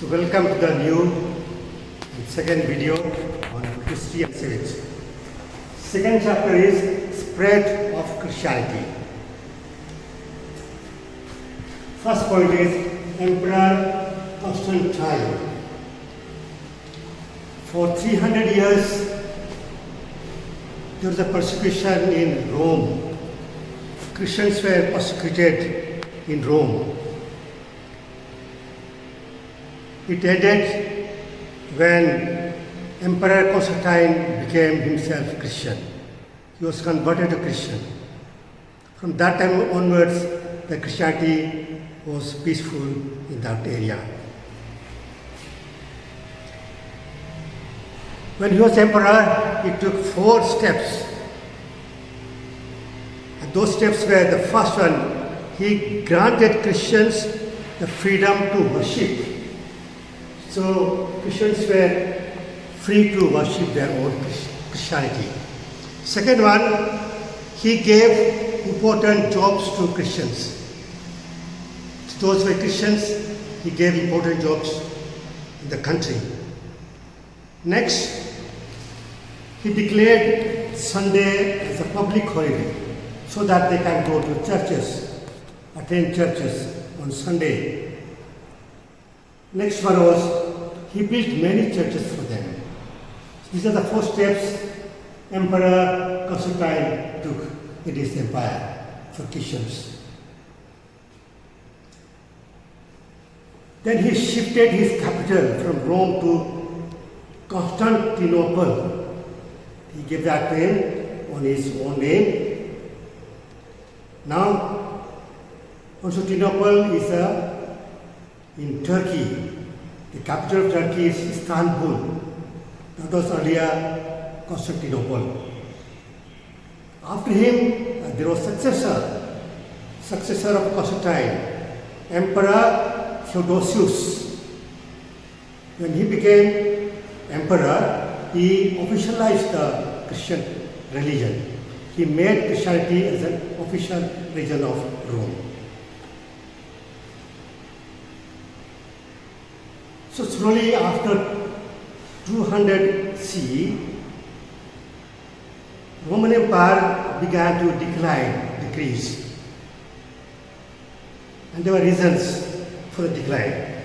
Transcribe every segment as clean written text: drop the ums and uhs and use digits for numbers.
So welcome to the new and second video on history and civics. Second chapter is spread of Christianity. First point is Emperor Constantine. For 300 years there was a persecution in Rome. Christians were persecuted in Rome. It ended when Emperor Constantine became himself Christian. He was converted to Christian. From that time onwards, the Christianity was peaceful in that area. When he was emperor, he took 4 steps. And those steps were: the first one, he granted Christians the freedom to worship. So Christians were free to worship their own Christianity. Second one, he gave important jobs to Christians. To those who were Christians, he gave important jobs in the country. Next, he declared Sunday as a public holiday so that they can go to churches, attend churches on Sunday. Next one was, he built many churches for them. These are the 4 steps Emperor Constantine took in his empire for Christians. Then he shifted his capital from Rome to Constantinople. He gave that name on his own name. Now, Constantinople is in Turkey. The capital of Turkey is Istanbul. That was earlier Constantinople. After him, there was successor of Constantine, Emperor Theodosius. When he became emperor, he officialized the Christian religion. He made Christianity as an official religion of Rome. So slowly after 200 CE, Roman Empire began to decrease. And there were reasons for the decline.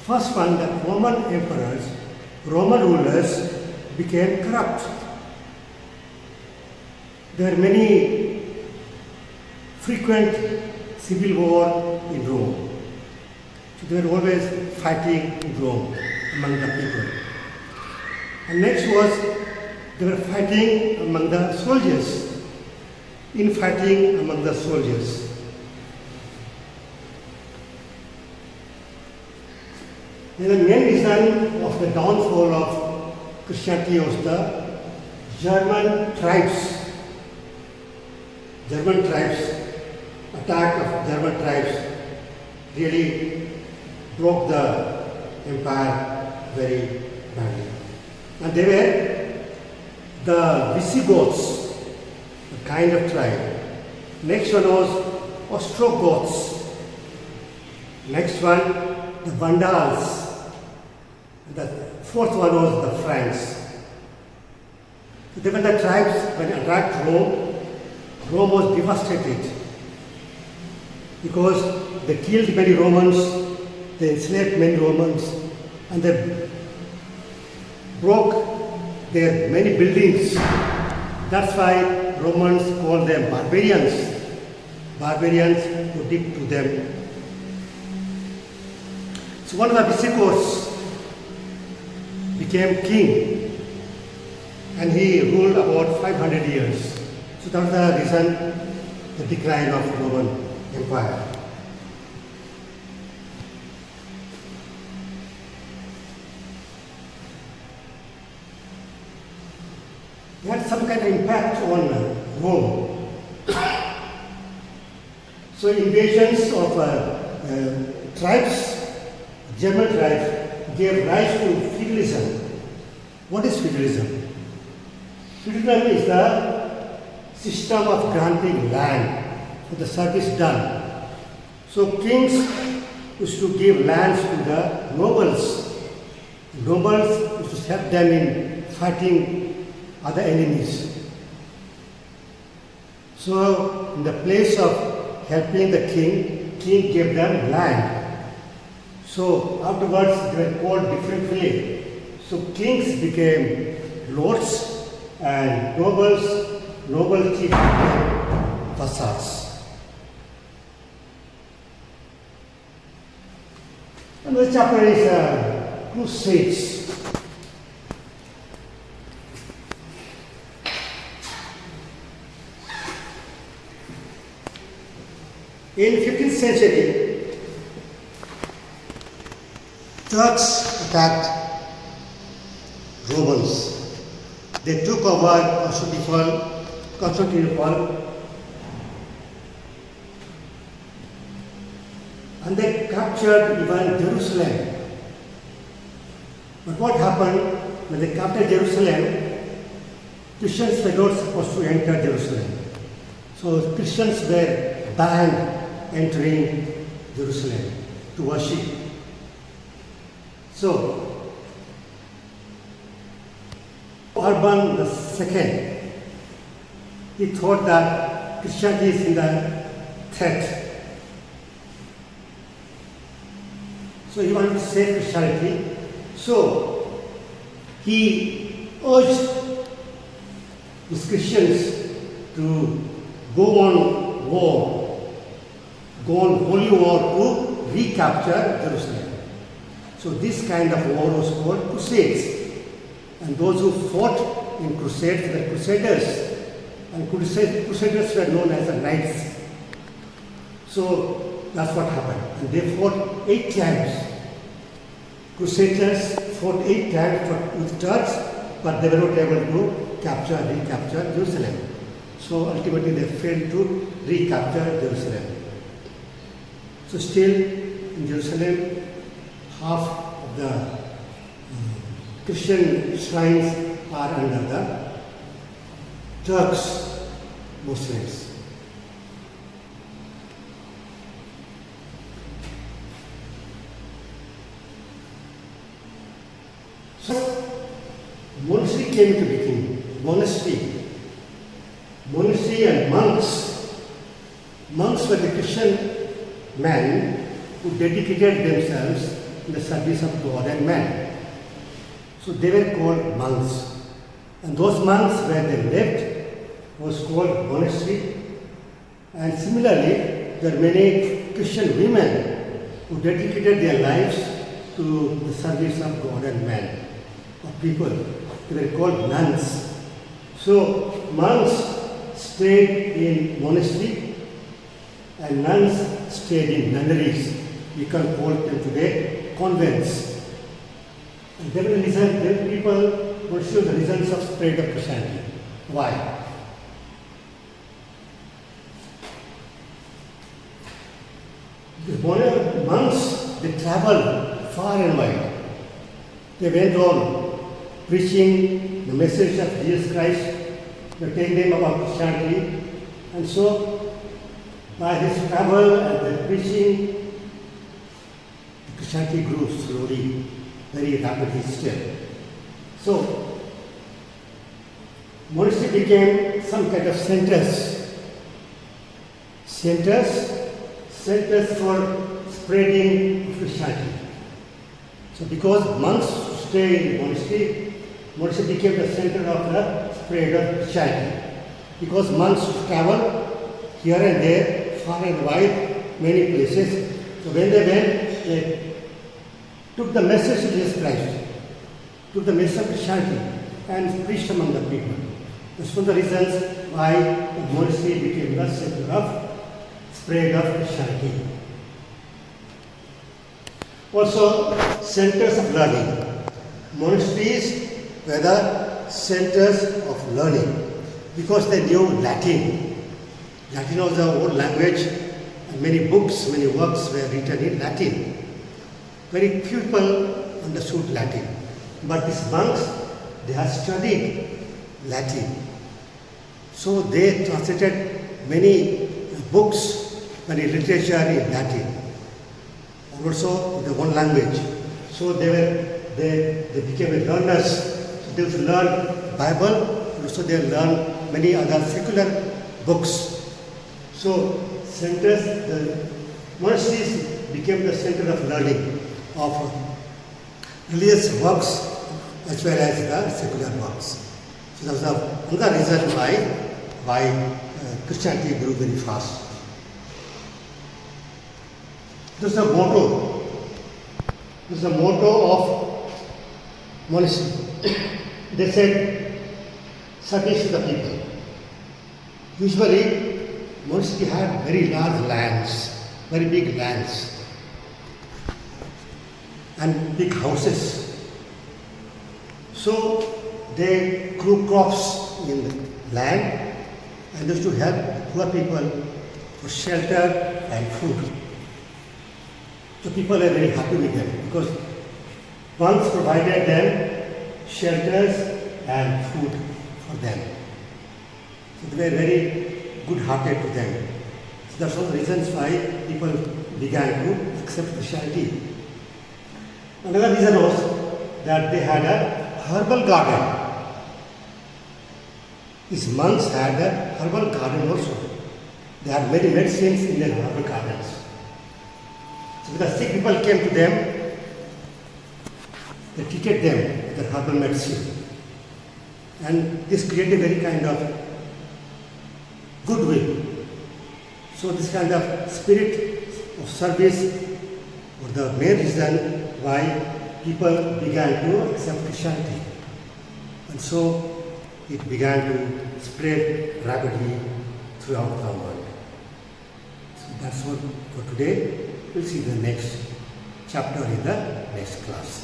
First one, the Roman emperors, Roman rulers became corrupt. There were many frequent civil war in Rome. So they were always fighting in Rome among the people. And next was, they were fighting among the soldiers, infighting among the soldiers. And the main reason of the downfall of Christianity was the German tribes. Attack of German tribes really broke the empire very badly. And they were the Visigoths, a kind of tribe. Next one was Ostrogoths. Next one, the Vandals. And the 4th one was the Franks. So they were the tribes when attacked Rome. Rome was devastated because they killed many Romans, they enslaved many Romans, and they broke their many buildings. That's why Romans called them barbarians. Barbarians who did to them. So one of the Visigoths became king, and he ruled about 500 years. So that was the reason, the decline of Roman Empire. They had some kind of impact on Rome. So invasions of tribes, German tribes, gave rise to feudalism. What is feudalism? Feudalism is the system of granting land for the service done. So kings used to give lands to the nobles. Nobles used to help them in fighting other enemies. So, in the place of helping the king gave them land. So, afterwards they were called differently. So, kings became lords and noble chiefs became vassals. Another chapter is crusades. In 15th century, Turks attacked Romans. They took over Constantinople, and they captured even Jerusalem. But what happened when they captured Jerusalem? Christians were not supposed to enter Jerusalem. So Christians were banned entering Jerusalem to worship. So, Urban II, he thought that Christianity is in the threat. So he wanted to save Christianity. So he urged his Christians to go on holy war to recapture Jerusalem. So this kind of war was called crusades. And those who fought in crusades were crusaders. And crusaders were known as the knights. So that's what happened. And they fought 8 times. Crusaders fought 8 times with Turks, but they were not able to recapture Jerusalem. So ultimately they failed to recapture Jerusalem. So still in Jerusalem, half of the Christian shrines are under the Turks, Muslims. So monastery came into being. Monastery and monks. Monks were the Christian men who dedicated themselves in the service of God and man. So they were called monks. And those monks where they lived was called monastery. And similarly, there are many Christian women who dedicated their lives to the service of God and man, of people. They were called nuns. So monks stayed in monastery and nuns stayed in nunneries. We can call them today convents. And there were people pursue the reasons of spread of Christianity. Why? The monks, they traveled far and wide. They went on preaching the message of Jesus Christ, the telling them about Christianity. And so, by this travel and the preaching, Christianity grew slowly, very rapidly still. So, monastery became some kind of centers. Centers for spreading Christianity. So because monks stay in monastery, monastery became the center of the spread of Christianity. Because monks travel here and there, far and wide, many places. So when they went, they took the message of Jesus Christ, took the message of Christianity and preached among the people. That's one of the reasons why the monastery became the center of spread of Christianity. Also, centers of learning. Monasteries were the centers of learning because they knew Latin. Latin was the old language and many books, many works were written in Latin. Very few people understood Latin. But these monks, they had studied Latin. So they translated many books, many literature in Latin. also with their own language. So they became learners. So they would learn Bible, and also they learn many other secular books. So the monasteries became the center of learning of religious works as well as the secular works. So that was another reason why Christianity grew very fast. This is the motto. This is the motto of monastery. They said, service to the people. Usually, monastery had very large lands, very big lands, and big houses. So they grew crops in the land and used to help poor people for shelter and food. So people are very happy with them because once provided them shelters and food for them. So they were very good-hearted to them. So that's one of the reasons why people began to accept Christianity. Another reason was that they had a herbal garden. These monks had a herbal garden also. They had many medicines in their herbal gardens. So when the sick people came to them, they treated them with the herbal medicine. And this created a very kind of goodwill. So this kind of spirit of service was the main reason why people began to accept Christianity. And so it began to spread rapidly throughout the world. So that's what for today. We'll see the next chapter in the next class.